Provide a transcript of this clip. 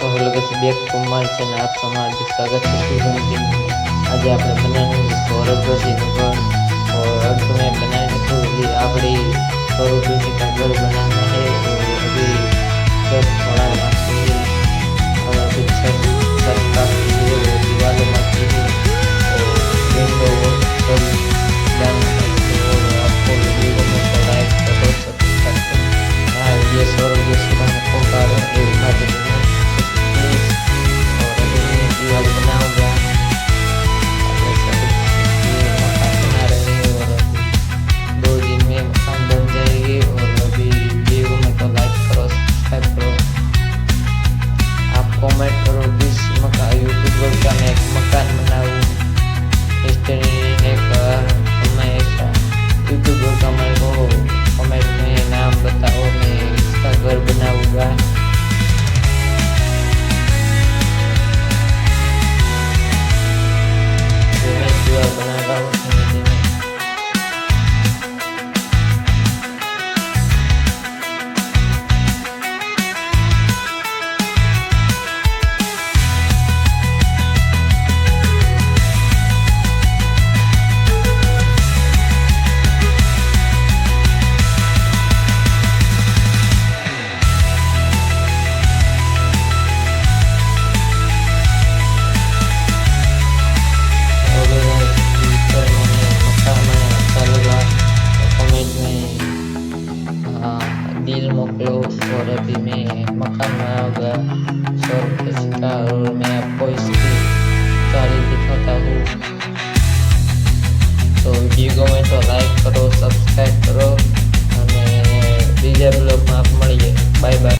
तो हेलो कैसे back to my channel आप सबका हार्दिक स्वागत है। आज आपने बनाने की सौरभ जोशी घर और अब मैं बनाने को आपड़ी सौरभ जोशी का घर बनाना है। और अभी सब थोड़ा बाकी है और अभी छत बाकी है और दीवारों बाकी है और विंडो सब बनाना है। और आपको वीडियो में तो लाइक करो, सब्सक्राइब करो। हाँ, ये सौरभ जोशी का पोकार है प्लीज। और अभी मैं दीवार बनाऊंगा, अपने सभी मकान बना रहे हैं और अभी 2 दिन में मकान बन जाएगी। और अभी वीडियो में तो लाइक करो, सब्सक्राइब करो, आप कमेंट करो किस मकान यूट्यूबर का मैं एक मकान बनाऊँ, इस तरीके का मैं ऐसा यूट्यूबर का मेरे को कमेंट में नाम बताओ, मैं इसका घर बनाऊंगा। बना रहा हूँ दिल मोकलो। और अभी मैं मकान बनाऊंगा सौरभ जोशी का और मैं आपको इसकी चाली दिखाता हूँ। तो वीडियो में तो लाइक करो, सब्सक्राइब करो और बीजा ब्लॉग में आप મળીએ। Bye bye.